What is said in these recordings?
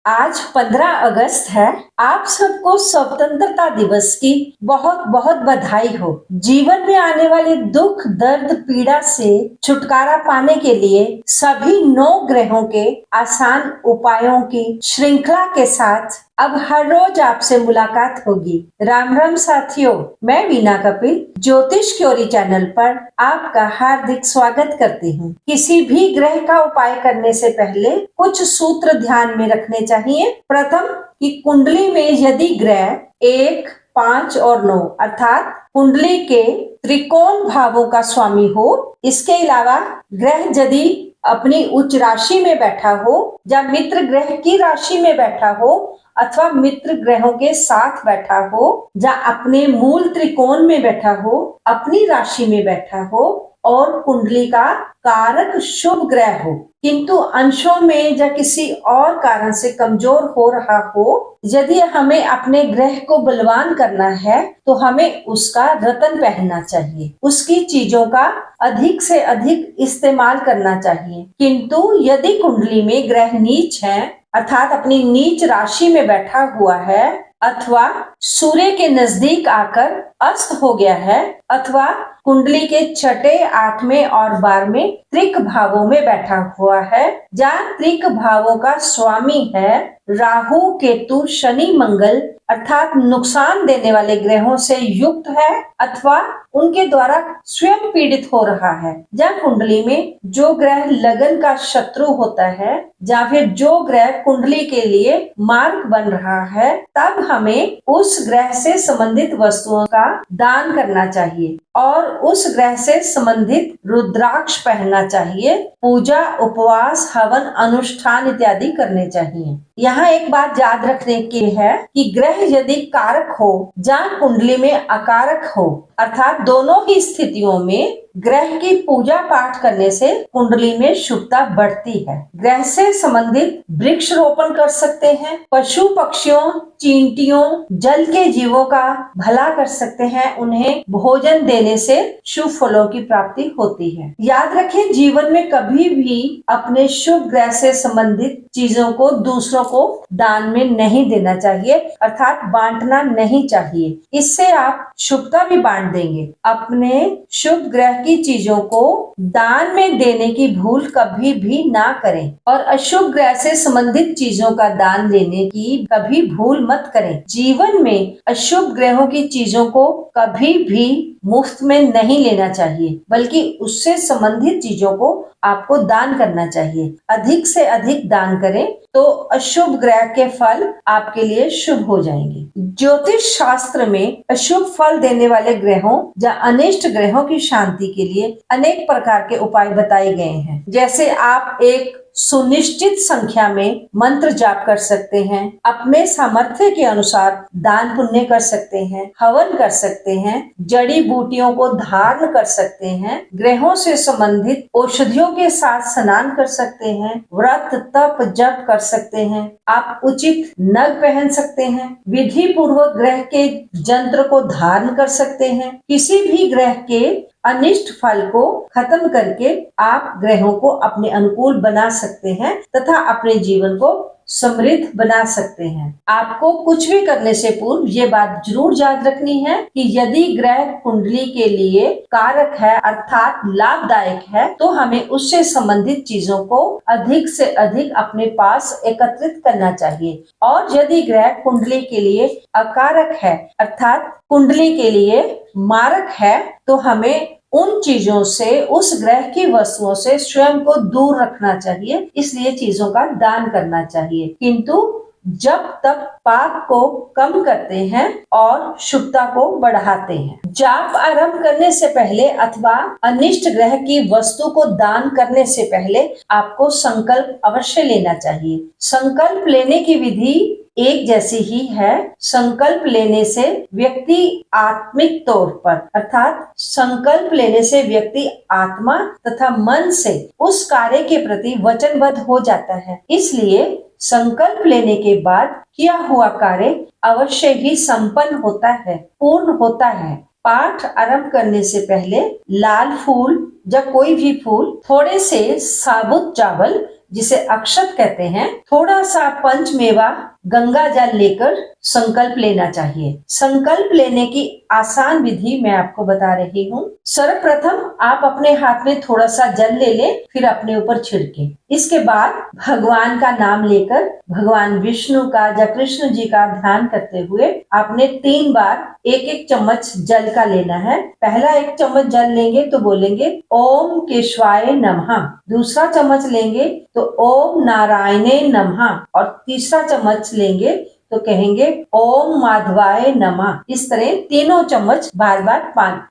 आज 15 अगस्त है। आप सबको स्वतंत्रता दिवस की बहुत बहुत बधाई हो। जीवन में आने वाले दुख, दर्द, पीड़ा से छुटकारा पाने के लिए सभी 9 ग्रहों के आसान उपायों की श्रृंखला के साथ अब हर रोज आपसे मुलाकात होगी। राम राम साथियों, मैं वीना कपिल ज्योतिष क्योरी चैनल पर आपका हार्दिक स्वागत करती हूँ। किसी भी ग्रह का उपाय करने से पहले कुछ सूत्र ध्यान में रखने चाहिए। प्रथम कि कुंडली में यदि ग्रह 1, 5 और 9 अर्थात कुंडली के त्रिकोण भावों का स्वामी हो। इसके अलावा ग्रह यदि अपनी उच्च राशि में बैठा हो या मित्र ग्रह की राशि में बैठा हो अथवा मित्र ग्रहों के साथ बैठा हो या अपने मूल त्रिकोण में बैठा हो, अपनी राशि में बैठा हो और कुंडली का कारक शुभ ग्रह हो, किंतु अंशों में या किसी और कारण से कमजोर हो रहा हो। यदि हमें अपने ग्रह को बलवान करना है तो हमें उसका रत्न पहनना चाहिए, उसकी चीजों का अधिक से अधिक इस्तेमाल करना चाहिए। किंतु यदि कुंडली में ग्रह नीच है अर्थात अपनी नीच राशि में बैठा हुआ है अथवा सूर्य के नजदीक आकर अस्त हो गया है अथवा कुंडली के 6, 8वें और 12वें त्रिक भावों में बैठा हुआ है, जहाँ त्रिक भावों का स्वामी है राहु, केतु, शनि, मंगल अर्थात नुकसान देने वाले ग्रहों से युक्त है अथवा उनके द्वारा स्वयं पीड़ित हो रहा है, या कुंडली में जो ग्रह लगन का शत्रु होता है या फिर जो ग्रह कुंडली के लिए मार्ग बन रहा है, तब हमें उस ग्रह से संबंधित वस्तुओं का दान करना चाहिए और उस ग्रह से संबंधित रुद्राक्ष पहनना चाहिए। पूजा, उपवास, हवन, अनुष्ठान इत्यादि करने चाहिए। यहाँ एक बात याद रखने की है कि ग्रह यदि कारक हो या कुंडली में अकारक हो अर्थात दोनों ही स्थितियों में ग्रह की पूजा पाठ करने से कुंडली में शुभता बढ़ती है। ग्रह से संबंधित वृक्ष रोपण कर सकते हैं, पशु पक्षियों, चींटियों, जल के जीवों का भला कर सकते हैं, उन्हें भोजन देने से शुभ फलों की प्राप्ति होती है। याद रखें, जीवन में कभी भी अपने शुभ ग्रह से संबंधित चीजों को दूसरों को दान में नहीं देना चाहिए अर्थात बांटना नहीं चाहिए। इससे आप शुभता भी बांट देंगे। अपने शुभ ग्रह की चीजों को दान में देने की भूल कभी भी ना करें और अशुभ ग्रह से संबंधित चीजों का दान लेने की कभी भूल मत करें। जीवन में अशुभ ग्रहों की चीजों को कभी भी मुफ्त में नहीं लेना चाहिए, बल्कि उससे संबंधित चीजों को आपको दान करना चाहिए। अधिक से अधिक दान करें तो अशुभ ग्रह के फल आपके लिए शुभ हो जाएंगे। ज्योतिष शास्त्र में अशुभ फल देने वाले ग्रहों या अनिष्ट ग्रहों की शांति के लिए अनेक प्रकार के उपाय बताए गए हैं। जैसे आप एक सुनिश्चित संख्या में मंत्र जाप कर सकते हैं, अपने सामर्थ्य के अनुसार दान पुण्य कर सकते हैं, हवन कर सकते हैं, जड़ी बूटियों को धारण कर सकते हैं, ग्रहों से संबंधित औषधियों के साथ स्नान कर सकते हैं, व्रत, तप, जप कर सकते हैं, आप उचित नग पहन सकते हैं, विधि पूर्वक ग्रह के यंत्र को धारण कर सकते हैं। किसी भी ग्रह के अनिष्ट फल को खत्म करके आप ग्रहों को अपने अनुकूल बना सकते हैं तथा अपने जीवन को समृद्ध बना सकते हैं। आपको कुछ भी करने से पूर्व ये बात जरूर याद रखनी है कि यदि ग्रह कुंडली के लिए कारक है अर्थात लाभदायक है तो हमें उससे संबंधित चीजों को अधिक से अधिक अपने पास एकत्रित करना चाहिए, और यदि ग्रह कुंडली के लिए अकारक है अर्थात कुंडली के लिए मारक है तो हमें उन चीजों से, उस ग्रह की वस्तुओं से स्वयं को दूर रखना चाहिए, इसलिए चीजों का दान करना चाहिए। किंतु जब तक पाप को कम करते हैं और शुभता को बढ़ाते हैं। जाप आरंभ करने से पहले अथवा अनिष्ट ग्रह की वस्तु को दान करने से पहले आपको संकल्प अवश्य लेना चाहिए। संकल्प लेने की विधि एक जैसी ही है। संकल्प लेने से व्यक्ति आत्मिक तौर पर अर्थात संकल्प लेने से व्यक्ति आत्मा तथा मन से उस कार्य के प्रति वचनबद्ध हो जाता है। इसलिए संकल्प लेने के बाद किया हुआ कार्य अवश्य ही संपन्न होता है, पूर्ण होता है। पाठ आरंभ करने से पहले लाल फूल या कोई भी फूल, थोड़े से साबुत चावल जिसे अक्षत कहते हैं, थोड़ा सा पंचमेवा गंगा जल लेकर संकल्प लेना चाहिए। संकल्प लेने की आसान विधि मैं आपको बता रही हूँ। सर्वप्रथम आप अपने हाथ में थोड़ा सा जल ले लें, फिर अपने ऊपर छिड़के। इसके बाद भगवान का नाम लेकर भगवान विष्णु का या कृष्ण जी का ध्यान करते हुए आपने 3 बार 1-1 चम्मच जल का लेना है। पहला 1 चम्मच जल लेंगे तो बोलेंगे ओम केशवाय नमः, दूसरा चम्मच लेंगे तो ओम नारायणे नमः, और तीसरा चम्मच लेंगे तो कहेंगे ओम माधवाय नमः। इस तरह तीनों चम्मच बार बार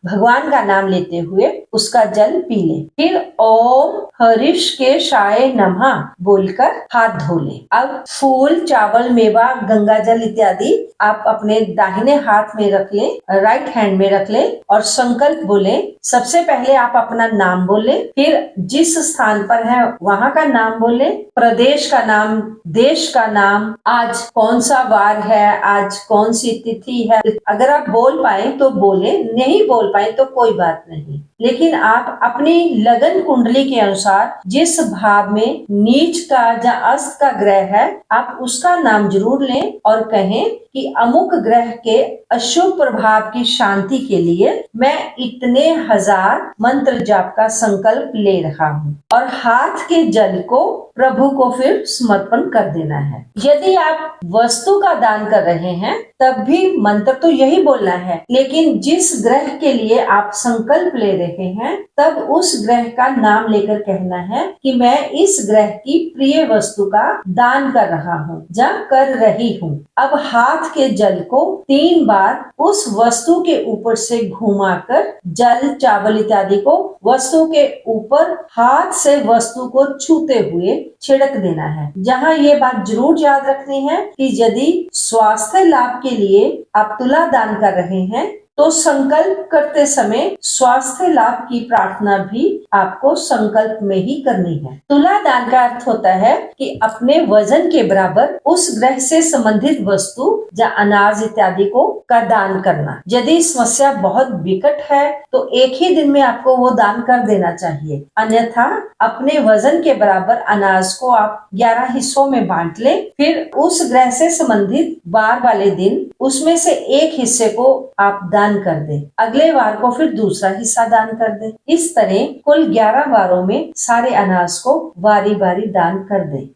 भगवान का नाम लेते हुए उसका जल पी ले। फिर ओम हरिष्केशाय नमः बोलकर हाथ धो ले। अब फूल, चावल, मेवा, गंगा जल इत्यादि आप अपने दाहिने हाथ में रख लें, राइट हैंड में रख लें और संकल्प बोले। सबसे पहले आप अपना नाम बोले, फिर जिस स्थान पर है वहाँ का नाम बोले, प्रदेश का नाम, देश का नाम, आज कौन सा वार है, आज कौन सी तिथि है। अगर आप बोल पाए तो बोले, नहीं बोल पाए तो कोई बात नहीं। लेकिन आप अपनी लगन कुंडली के अनुसार जिस भाव में नीच का या अस्त का ग्रह है, आप उसका नाम जरूर लें और कहें कि अमुक ग्रह के अशुभ प्रभाव की शांति के लिए मैं इतने 1000 मंत्र जाप का संकल्प ले रहा हूँ, और हाथ के जल को प्रभु को फिर समर्पण कर देना है। यदि आप वस्तु का दान कर रहे हैं तब भी मंत्र तो यही बोलना है, लेकिन जिस ग्रह के लिए आप संकल्प ले रहे हैं तब उस ग्रह का नाम लेकर कहना है कि मैं इस ग्रह की प्रिय वस्तु का दान कर रहा हूँ या कर रही हूँ। अब हाथ के जल को 3 बार उस वस्तु के ऊपर से घुमाकर जल, चावल इत्यादि को वस्तु के ऊपर हाथ से वस्तु को छूते हुए छिड़क देना है। जहाँ ये बात जरूर याद रखनी है कि यदि स्वास्थ्य लाभ के लिए आप तुला दान कर रहे हैं तो संकल्प करते समय स्वास्थ्य लाभ की प्रार्थना भी आपको संकल्प में ही करनी है। तुला दान का अर्थ होता है कि अपने वजन के बराबर उस ग्रह से संबंधित वस्तु या अनाज इत्यादि को का दान करना। यदि समस्या बहुत विकट है तो एक ही दिन में आपको वो दान कर देना चाहिए, अन्यथा अपने वजन के बराबर अनाज को आप 11 हिस्सों में बांट ले, फिर उस ग्रह से संबंधित वार वाले दिन उसमें से एक हिस्से को आप दान कर दे, अगले वार को फिर दूसरा हिस्सा दान कर दे। इस तरह कुल 11 वारों में सारे अनाज को बारी बारी दान कर दे।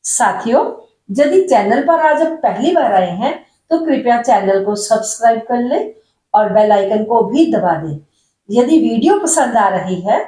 साथियों, यदि चैनल पर आज आप पहली बार आए हैं तो कृपया चैनल को सब्सक्राइब कर ले और बेल आइकन को भी दबा दें। यदि वीडियो पसंद आ रही है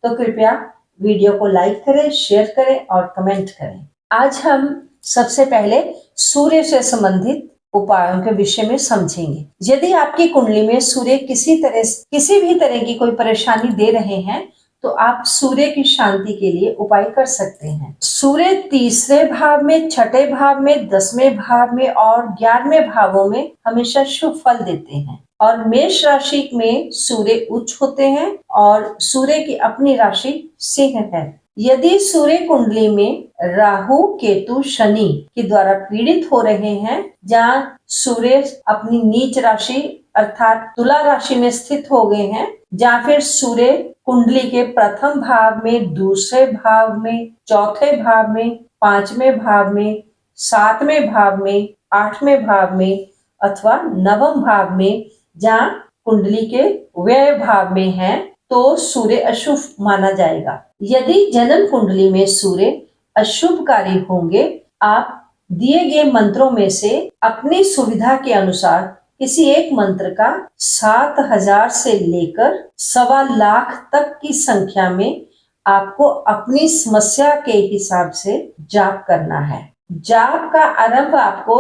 तो कृपया वीडियो को लाइक करें, शेयर करें और कमेंट करें। आज हम सबसे पहले सूर्य से संबंधित उपायों के विषय में समझेंगे। यदि आपकी कुंडली में सूर्य किसी भी तरह की कोई परेशानी दे रहे हैं तो आप सूर्य की शांति के लिए उपाय कर सकते हैं। सूर्य तीसरे भाव में, छठे भाव में, 10वें भाव में और 11वें भावों में हमेशा शुभ फल देते हैं, और मेष राशि में सूर्य उच्च होते हैं और सूर्य की अपनी राशि सिंह है। यदि सूर्य कुंडली में राहु, केतु, शनि के द्वारा पीड़ित हो रहे हैं, जहाँ सूर्य अपनी नीच राशि अर्थात तुला राशि में स्थित हो गए हैं, या फिर सूर्य कुंडली के प्रथम भाव में, दूसरे भाव में, चौथे भाव में, 5वें भाव में, 7वें भाव में, 8वें भाव में अथवा 9वें भाव में, जहाँ कुंडली के व्यय भाव में है, तो सूर्य अशुभ माना जाएगा। यदि जन्म कुंडली में सूर्य अशुभकारी होंगे, आप दिए गए मंत्रों में से अपनी सुविधा के अनुसार किसी एक मंत्र का 7000 से लेकर 1.25 लाख तक की संख्या में आपको अपनी समस्या के हिसाब से जाप करना है। जाप का आरंभ आपको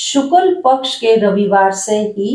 शुक्ल पक्ष के रविवार से ही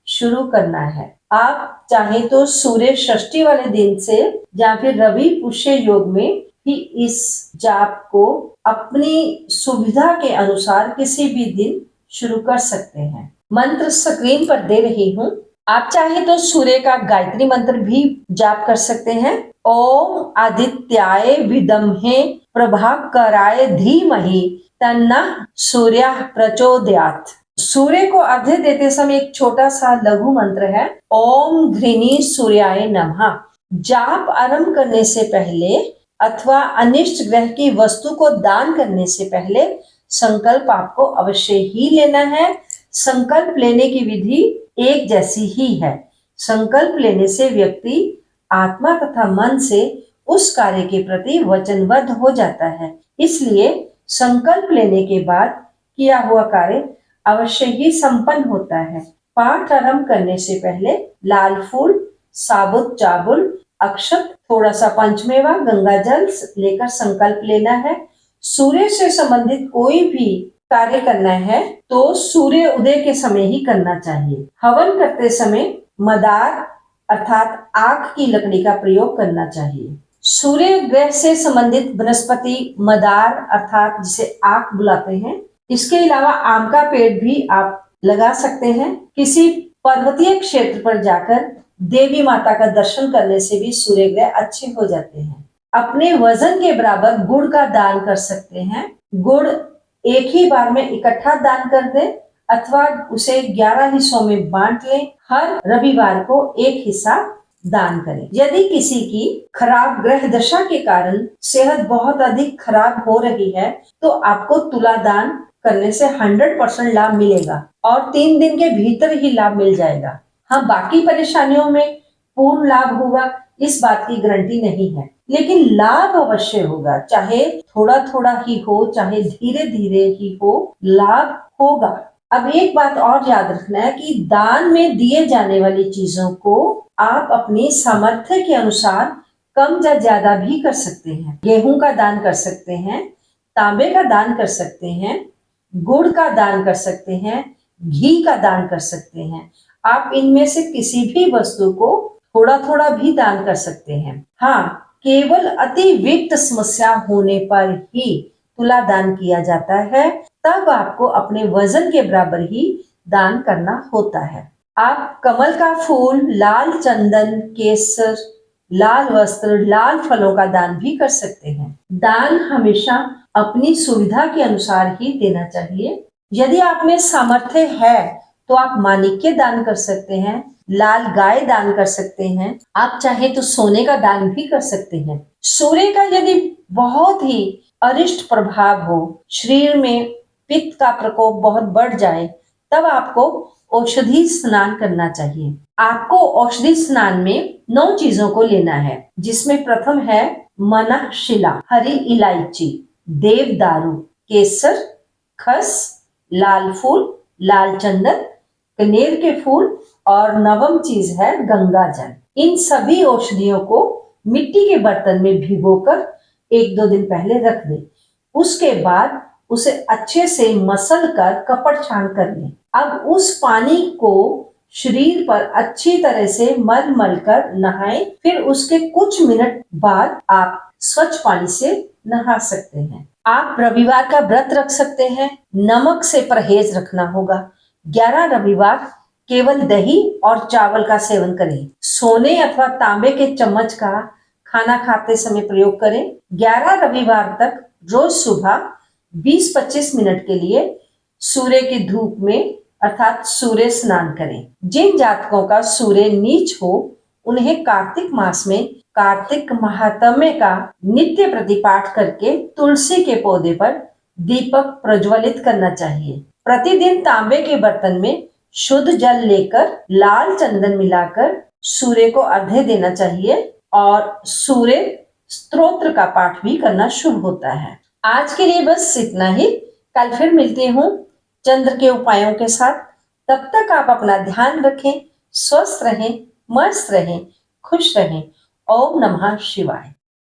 शुरू करना है। आप चाहे तो सूर्य षष्ठी वाले दिन से या फिर रवि पुष्य योग में भी इस जाप को अपनी सुविधा के अनुसार किसी भी दिन शुरू कर सकते हैं। मंत्र स्क्रीन पर दे रही हूँ। आप चाहे तो सूर्य का गायत्री मंत्र भी जाप कर सकते हैं। ओम आदित्याय विद्महे प्रभाकराय धीमहि तन्नः सूर्यः प्रचोदयात्। सूर्य को अर्घ्य देते समय एक छोटा सा लघु मंत्र है, ओम घृणी सूर्याय नमः। जाप आरंभ करने से पहले अथवा अनिष्ट ग्रह की वस्तु को दान करने से पहले संकल्प आपको अवश्य ही लेना है। संकल्प लेने की विधि एक जैसी ही है। संकल्प लेने से व्यक्ति आत्मा तथा मन से उस कार्य के प्रति वचनबद्ध हो जाता है। इसलिए संकल्प लेने के बाद किया हुआ कार्य अवश्य ही संपन्न होता है। पाठ आरंभ करने से पहले लाल फूल, साबुत चावल, अक्षत, थोड़ा सा पंचमेवा, गंगा जल लेकर संकल्प लेना है। सूर्य से संबंधित कोई भी कार्य करना है तो सूर्य उदय के समय ही करना चाहिए। हवन करते समय मदार अर्थात आग की लकड़ी का प्रयोग करना चाहिए। सूर्य ग्रह से संबंधित वनस्पति मदार अर्थात जिसे आग बुलाते हैं, इसके अलावा आम का पेड़ भी आप लगा सकते हैं। किसी पर्वतीय क्षेत्र पर जाकर देवी माता का दर्शन करने से भी सूर्य ग्रह अच्छे हो जाते हैं। अपने वजन के बराबर गुड़ का दान कर सकते हैं। गुड़ एक ही बार में इकट्ठा दान कर दें अथवा उसे 11 हिस्सों में बांट लें। हर रविवार को एक हिस्सा दान करें। यदि किसी की खराब ग्रह दशा के कारण सेहत बहुत अधिक खराब हो रही है तो आपको तुला दान करने से 100% लाभ मिलेगा और 3 दिन के भीतर ही लाभ मिल जाएगा। हाँ, बाकी परेशानियों में पूर्ण लाभ होगा इस बात की गारंटी नहीं है, लेकिन लाभ अवश्य होगा। चाहे थोड़ा थोड़ा ही हो, चाहे धीरे धीरे ही हो, लाभ होगा। अब एक बात और याद रखना है कि दान में दिए जाने वाली चीजों को आप अपनी सामर्थ्य के अनुसार कम या ज्यादा भी कर सकते हैं। गेहूं का दान कर सकते हैं, तांबे का दान कर सकते हैं, गुड़ का दान कर सकते हैं, घी का दान कर सकते हैं। आप इनमें से किसी भी वस्तु को थोड़ा थोड़ा भी दान कर सकते हैं। हाँ, केवल अति विकट समस्या होने पर ही तुला दान किया जाता है, तब आपको अपने वजन के बराबर ही दान करना होता है। आप कमल का फूल, लाल चंदन, केसर, लाल वस्त्र, लाल फलों का दान भी कर सकते हैं। दान हमेशा अपनी सुविधा के अनुसार ही देना चाहिए। यदि आप में सामर्थ्य है तो आप माणिक्य दान कर सकते हैं, लाल गाय दान कर सकते हैं, आप चाहे तो सोने का दान भी कर सकते हैं। सूर्य का यदि बहुत ही अरिष्ट प्रभाव हो, शरीर में पित्त का प्रकोप बहुत बढ़ जाए, तब आपको औषधि स्नान करना चाहिए। आपको औषधि स्नान में 9 चीजों को लेना है, जिसमें प्रथम है मनःशिला, हरी इलायची, देवदारू, केसर, खस, लाल फूल, लाल चंदन, कनेर के फूल और नवम चीज है गंगा जल। इन सभी औषधियों को मिट्टी के बर्तन में भिगोकर 1-2 दिन पहले रख दें। उसके बाद उसे अच्छे से मसल कर कपड़ छान कर लें। अब उस पानी को शरीर पर अच्छी तरह से मल कर नहाएं। फिर उसके कुछ मिनट बाद आप स्वच्छ पानी से नहा सकते हैं। आप रविवार का व्रत रख सकते हैं। नमक से परहेज रखना होगा। 11 रविवार केवल दही और चावल का सेवन करें। सोने अथवा तांबे के चम्मच का खाना खाते समय प्रयोग करें। 11 रविवार तक रोज सुबह 20-25 मिनट के लिए सूर्य की धूप में अर्थात सूर्य स्नान करें। जिन जातकों का सूर्य नीच हो, उन्हें कार्तिक मास में कार्तिक महात्म्य का नित्य प्रतिपाठ करके तुलसी के पौधे पर दीपक प्रज्वलित करना चाहिए। प्रतिदिन तांबे के बर्तन में शुद्ध जल लेकर लाल चंदन मिलाकर सूर्य को अर्घ्य देना चाहिए और सूर्य स्तोत्र का पाठ भी करना शुभ होता है। आज के लिए बस इतना ही। कल फिर मिलती हूँ चंद्र के उपायों के साथ। तब तक आप अपना ध्यान रखें, स्वस्थ रहें, मस्त रहें, खुश रहें। ओम नमः शिवाय।